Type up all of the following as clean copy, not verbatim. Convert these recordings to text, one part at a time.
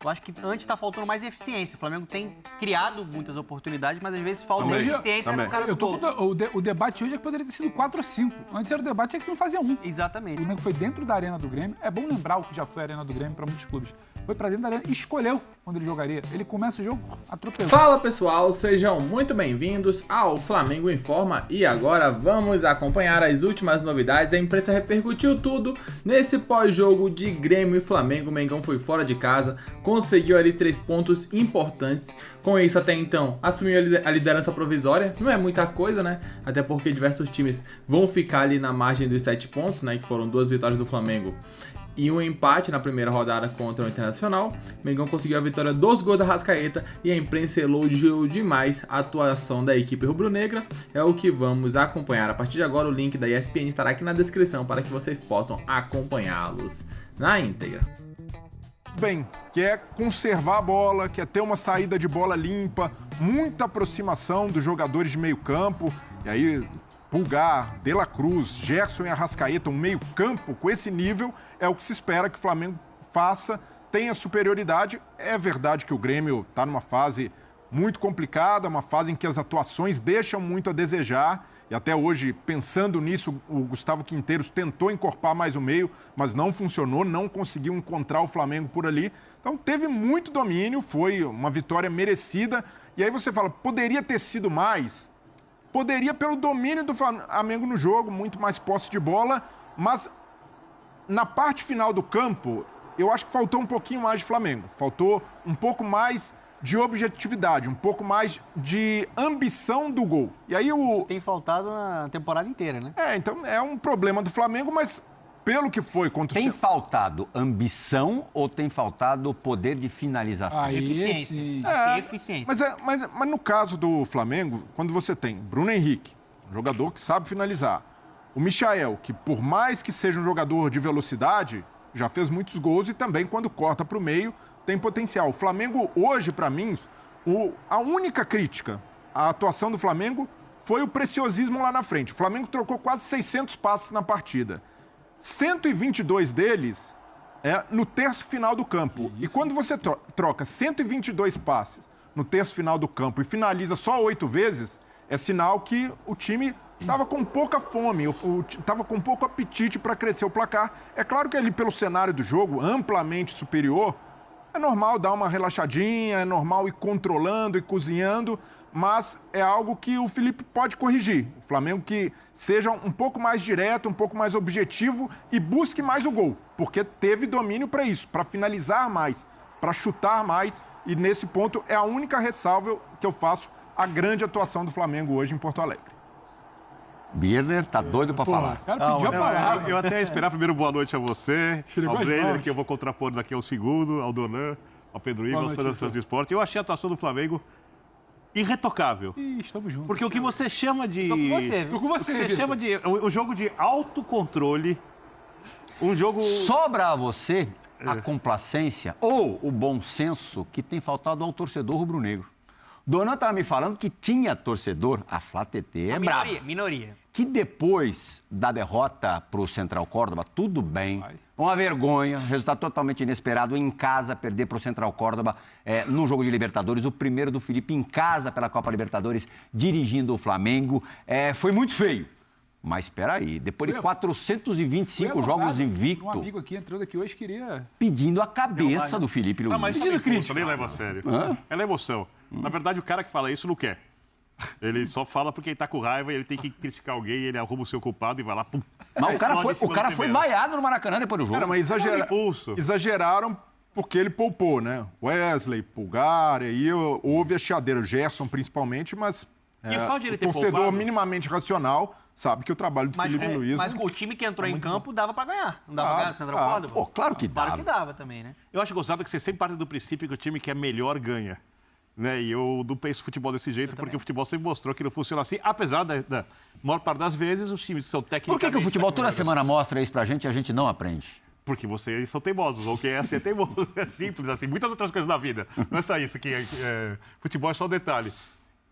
Eu acho que antes está faltando mais eficiência. O Flamengo tem criado muitas oportunidades, mas às vezes falta Também. eficiência no cara do gol. O debate hoje é que poderia ter sido 4 ou 5. Antes era o debate é que não fazia 1. O Exatamente. Flamengo foi dentro da arena do Grêmio. É bom lembrar o que já foi a arena do Grêmio para muitos clubes. Foi para dentro da arena e escolheu quando ele jogaria. Ele começa o jogo atropelando. Fala pessoal, sejam muito bem-vindos ao Flamengo Informa e agora vamos acompanhar as últimas novidades. A imprensa repercutiu tudo nesse pós-jogo de Grêmio e Flamengo. O Mengão foi fora de casa, conseguiu ali 3 pontos importantes. Com isso, até então, assumiu a liderança provisória. Não é muita coisa, né? Até porque diversos times vão ficar ali na margem dos 7 pontos, né? Que foram 2 vitórias do Flamengo e um empate na primeira rodada contra o Internacional. Mengão conseguiu a vitória dos gols da Arrascaeta e a imprensa elogiou demais a atuação da equipe rubro-negra. É o que vamos acompanhar. A partir de agora, o link da ESPN estará aqui na descrição para que vocês possam acompanhá-los na íntegra. Bem, quer conservar a bola, quer ter uma saída de bola limpa, muita aproximação dos jogadores de meio campo, e aí Pulgar, De La Cruz, Gerson e Arrascaeta, um meio campo com esse nível, é o que se espera que o Flamengo faça, tenha superioridade. É verdade que o Grêmio está numa fase muito complicada, uma fase em que as atuações deixam muito a desejar, e até hoje, pensando nisso, o Gustavo Quinteiros tentou encorpar mais o meio, mas não funcionou, não conseguiu encontrar o Flamengo por ali. Então teve muito domínio, foi uma vitória merecida. E aí você fala, poderia ter sido mais? Poderia pelo domínio do Flamengo no jogo, muito mais posse de bola, mas na parte final do campo, eu acho que faltou um pouquinho mais de Flamengo. Faltou um pouco mais de objetividade, um pouco mais de ambição do gol. E aí Tem faltado na temporada inteira, né? Então é um problema do Flamengo, mas pelo que foi contra o Tem faltado ambição ou tem faltado poder de finalização? Aí, Eficiência. sim. Eficiência. Mas no caso do Flamengo, quando você tem Bruno Henrique, um jogador que sabe finalizar, o Michael, que por mais que seja um jogador de velocidade, já fez muitos gols e também quando corta para o meio tem potencial. O Flamengo hoje, para mim, a única crítica à atuação do Flamengo foi o preciosismo lá na frente. O Flamengo trocou quase 600 passes na partida. 122 deles no terço final do campo. E quando você troca 122 passes no terço final do campo e finaliza só 8 vezes, é sinal que o time estava com pouca fome, estava com pouco apetite para crescer o placar. É claro que ali pelo cenário do jogo, amplamente superior, é normal dar uma relaxadinha, é normal ir controlando e cozinhando, mas é algo que o Felipe pode corrigir. O Flamengo que seja um pouco mais direto, um pouco mais objetivo e busque mais o gol, porque teve domínio para isso, para finalizar mais, para chutar mais, e nesse ponto é a única ressalva que eu faço à grande atuação do Flamengo hoje em Porto Alegre. Birner tá doido pra falar. O cara pediu a palavra. Eu até ia esperar primeiro boa noite a você, Chegou ao às Brenner, mãos. que eu vou contrapor daqui ao segundo, ao Donan, ao Pedro Igor, aos noite, pedras do esporte. Eu achei a atuação do Flamengo irretocável. Ih, estamos juntos. Porque o que você chama de... Tô com você, viu? Tô com O você, que você Vitor. chama de... O jogo de autocontrole, um jogo... Sobra a você a complacência ou o bom senso que tem faltado ao torcedor rubro-negro. Donan estava me falando que tinha torcedor, a Flá TT é brava, Minoria. que depois da derrota para o Central Córdoba, tudo bem, uma vergonha, resultado totalmente inesperado, em casa, perder para o Central Córdoba no jogo de Libertadores, o primeiro do Felipe em casa pela Copa Libertadores, dirigindo o Flamengo, foi muito feio. Mas espera aí, depois de 425 jogos Um invicto, amigo aqui entrou daqui hoje queria... pedindo a cabeça do Felipe Luiz. Ah, mas isso é impulso, eu nem leva a sério. Hã? É na emoção. Na verdade, o cara que fala isso não quer. Ele só fala porque ele tá com raiva e ele tem que criticar alguém, ele arruma o seu culpado e vai lá, pum. Mas Explode em o cima cara do foi primeiro. vaiado no Maracanã depois do jogo. Cara, mas impulso. exageraram porque ele poupou, né? Wesley, Pulgar, aí houve a chiadeira, o Gerson principalmente, mas E o fato de ele o ter torcedor poupado... minimamente racional sabe que o trabalho do Felipe Luiz... Mas com o time que entrou em campo, dava pra ganhar. Não dava Ah, pra ganhar com o Central Córdoba? Pô, claro que Claro dava. que dava também, né? Eu acho gostado que você sempre parte do princípio que o time que é melhor ganha. Né? E eu não penso futebol desse jeito, porque o futebol sempre mostrou que não funciona assim. Apesar da maior parte das vezes, os times são Por tecnicamente... que o futebol toda melhores. semana mostra isso pra gente e a gente não aprende? Porque vocês são teimosos, ou quem é assim é teimoso. É simples assim. Muitas outras coisas na vida. Não é só isso, futebol é só um detalhe.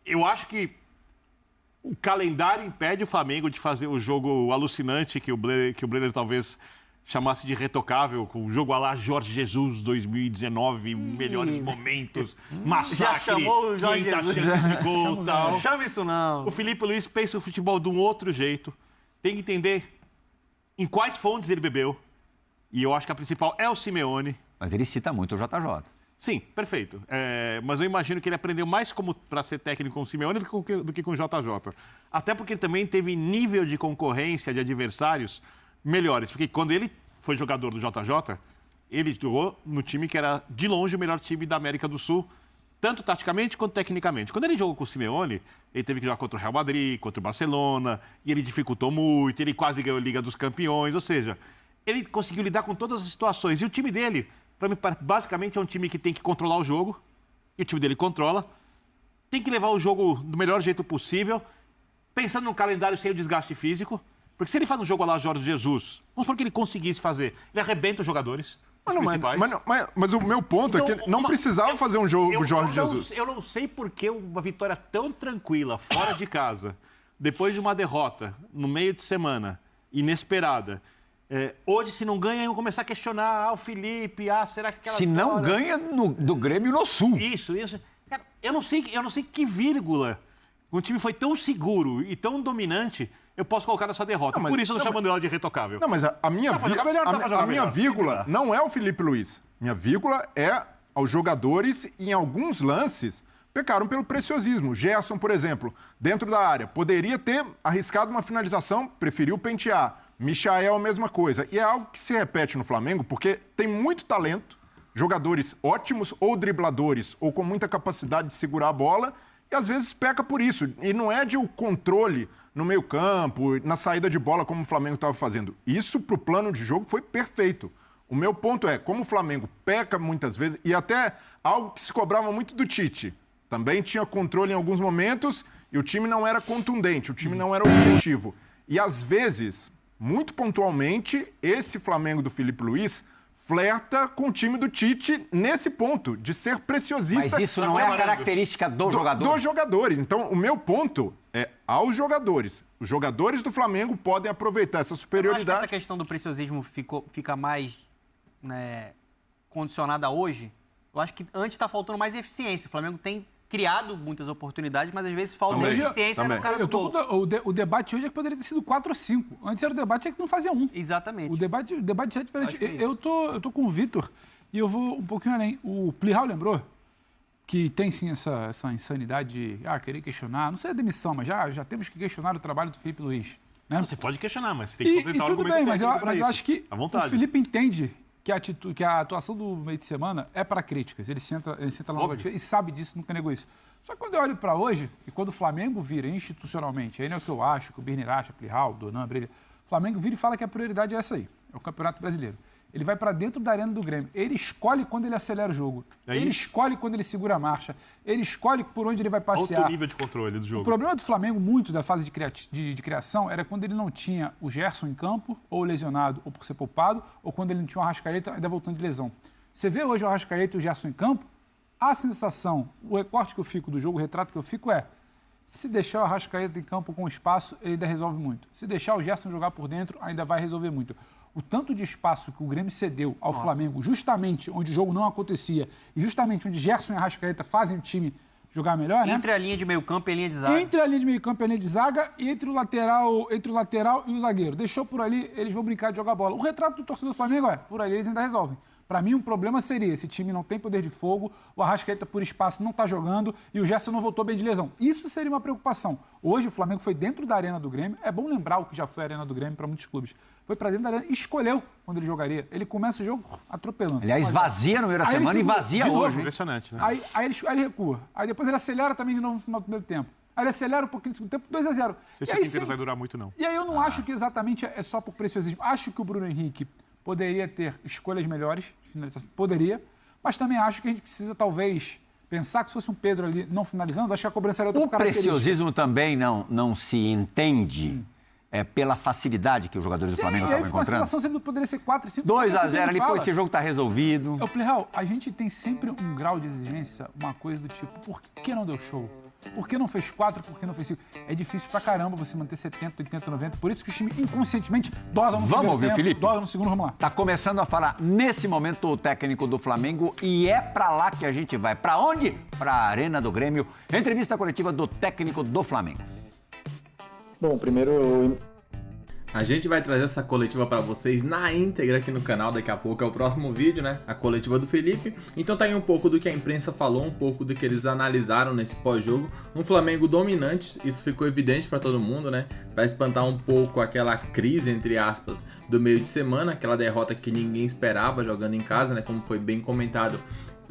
Eu acho que o calendário impede o Flamengo de fazer o jogo alucinante que o Brenner talvez chamasse de retocável, com o jogo à lá Jorge Jesus 2019, melhores momentos, massacre, Já chamou o Jorge 500 Jesus. chances de gol e tal. Não chama isso não. O Felipe Luiz pensa o futebol de um outro jeito. Tem que entender em quais fontes ele bebeu. E eu acho que a principal é o Simeone. Mas ele cita muito o JJ. Sim, perfeito. Mas eu imagino que ele aprendeu mais para ser técnico com o Simeone do que com o JJ. Até porque ele também teve nível de concorrência de adversários melhores. Porque quando ele foi jogador do JJ, ele jogou no time que era, de longe, o melhor time da América do Sul, tanto taticamente quanto tecnicamente. Quando ele jogou com o Simeone, ele teve que jogar contra o Real Madrid, contra o Barcelona, e ele dificultou muito, ele quase ganhou a Liga dos Campeões, ou seja, ele conseguiu lidar com todas as situações. E o time dele, para mim, basicamente é um time que tem que controlar o jogo, e o time dele controla, tem que levar o jogo do melhor jeito possível, pensando num calendário sem o desgaste físico, porque se ele faz um jogo lá Jorge Jesus, vamos supor que ele conseguisse fazer, ele arrebenta os jogadores, os principais. Mas o meu ponto é que ele não precisava fazer um jogo Jorge não, Jesus. Eu não sei por que uma vitória tão tranquila, fora de casa, depois de uma derrota, no meio de semana, inesperada, hoje, se não ganha, iam começar a questionar o Felipe, será que aquela Se não vitória... ganha do Grêmio no Sul. Isso. Cara, eu não sei que vírgula o time foi tão seguro e tão dominante, eu posso colocar nessa derrota. Não, mas- Por isso eu tô não, chamando ela de retocável. Não, mas a minha, Dá pra jogar melhor, dá pra jogar a minha melhor. vírgula não é o Felipe Luiz. Minha vírgula é aos jogadores e, em alguns lances, pecaram pelo preciosismo. O Gerson, por exemplo, dentro da área, poderia ter arriscado uma finalização, preferiu pentear. Michael, a mesma coisa. E é algo que se repete no Flamengo, porque tem muito talento, jogadores ótimos, ou dribladores, ou com muita capacidade de segurar a bola, e às vezes peca por isso. E não é de o controle no meio-campo, na saída de bola, como o Flamengo estava fazendo. Isso, para o plano de jogo, foi perfeito. O meu ponto é, como o Flamengo peca muitas vezes, e até algo que se cobrava muito do Tite, também tinha controle em alguns momentos, e o time não era contundente, o time não era objetivo. E às vezes, muito pontualmente, esse Flamengo do Felipe Luiz flerta com o time do Tite nesse ponto, de ser preciosista. Mas isso não é a característica do jogador? Dos jogadores. Então, o meu ponto é aos jogadores. Os jogadores do Flamengo podem aproveitar essa Eu acho que superioridade. essa questão do preciosismo fica mais condicionada hoje. Eu acho que antes está faltando mais eficiência. O Flamengo tem criado muitas oportunidades, mas às vezes falta Também. eficiência Também. no cara do Eu tô gol. com o debate hoje é que poderia ter sido 4 ou 5. Antes era o debate é que não fazia um. Exatamente. O debate já é diferente. Acho que é isso. Eu tô com o Vitor e eu vou um pouquinho além. O Plihal lembrou que tem sim essa insanidade de querer questionar, não sei a demissão, mas já temos que questionar o trabalho do Felipe Luiz. Né? Você pode questionar, mas você tem que E completar o tudo argumento bem, mas técnico pra eu isso. acho que À vontade. o Felipe entende que a atuação do meio de semana é para críticas. Ele senta lá no Óbvio. e sabe disso, nunca negou isso. Só que quando eu olho para hoje, e quando o Flamengo vira institucionalmente, aí não é o que eu acho, que o Birner acha, Plihal, Donan, Brilha, o Flamengo vira e fala que a prioridade é essa aí, é o Campeonato Brasileiro. Ele vai para dentro da arena do Grêmio. Ele escolhe quando ele acelera o jogo. É Ele isso. escolhe quando ele segura a marcha. Ele escolhe por onde ele vai passear. Alto nível de controle do O jogo. problema do Flamengo, muito da fase de criação, era quando ele não tinha o Gerson em campo, ou lesionado, ou por ser poupado, ou quando ele não tinha o Arrascaeta ainda voltando de lesão. Você vê hoje o Arrascaeta e o Gerson em campo, a sensação, o recorte que eu fico do jogo, o retrato que eu fico é: se deixar o Arrascaeta em campo com espaço, ele ainda resolve muito. Se deixar o Gerson jogar por dentro, ainda vai resolver muito. O tanto de espaço que o Grêmio cedeu ao Flamengo, justamente onde o jogo não acontecia, e justamente onde Gerson e Arrascaeta fazem o time jogar melhor, né? Entre a linha de meio campo e a linha de zaga. Entre a linha de meio campo e a linha de zaga, e entre o lateral e o zagueiro. Deixou por ali, eles vão brincar de jogar bola. O retrato do torcedor do Flamengo é, por ali eles ainda resolvem. Para mim, um problema seria, esse time não tem poder de fogo, o Arrascaeta por espaço não está jogando e o Gerson não voltou bem de lesão. Isso seria uma preocupação. Hoje o Flamengo foi dentro da arena do Grêmio, é bom lembrar o que já foi a arena do Grêmio para muitos clubes. Foi para dentro da arena e escolheu quando ele jogaria. Ele começa o jogo atropelando. Aliás, vazia no meio da Aí ele semana e segura, vazia de novo. hoje. Impressionante, né? Aí ele recua. Aí depois ele acelera também de novo no final do primeiro tempo. Aí ele acelera um pouquinho no segundo tempo, 2-0. Não sei se E o aí, tempo sim, inteiro vai durar muito, não. e aí eu não acho que exatamente é só por preciosismo. Acho que o Bruno Henrique poderia ter escolhas melhores, finalização, poderia, mas também acho que a gente precisa, talvez, pensar que se fosse um Pedro ali não finalizando, acho que a cobrança era outra O característica. preciosismo também não se entende pela facilidade que os jogadores do Sim, Flamengo e aí estavam ficou a encontrando. sensação sempre que poderia ser 4, 5... 2-0 ali, pô, esse jogo tá resolvido. Plihal, a gente tem sempre um grau de exigência, uma coisa do tipo, por que não deu show? Por que não fez 4? Por que não fez 5? É difícil pra caramba você manter 70, 80, 90. Por isso que o time inconscientemente dosa no Vamos primeiro ouvir o tempo, Felipe? dosa no segundo, vamos lá. Tá começando a falar nesse momento o técnico do Flamengo e é pra lá que a gente vai. Pra onde? Pra Arena do Grêmio. Entrevista coletiva do técnico do Flamengo. Bom, primeiro A gente vai trazer essa coletiva pra vocês na íntegra aqui no canal, daqui a pouco é o próximo vídeo, né? A coletiva do Felipe. Então tá aí um pouco do que a imprensa falou, um pouco do que eles analisaram nesse pós-jogo. Um Flamengo dominante, isso ficou evidente pra todo mundo, né? Vai espantar um pouco aquela crise, entre aspas, do meio de semana, aquela derrota que ninguém esperava jogando em casa, né? Como foi bem comentado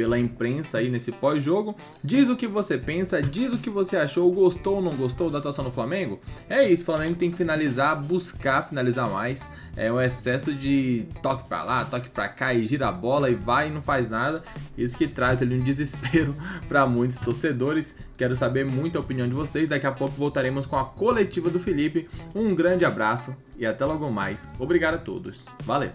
pela imprensa aí nesse pós-jogo. Diz o que você pensa, diz o que você achou, gostou ou não gostou da atuação do Flamengo? É isso, o Flamengo tem que finalizar, buscar finalizar mais. É o excesso de toque pra lá, toque pra cá e gira a bola e vai e não faz nada. Isso que traz ali um desespero para muitos torcedores. Quero saber muito a opinião de vocês. Daqui a pouco voltaremos com a coletiva do Felipe. Um grande abraço e até logo mais. Obrigado a todos. Valeu!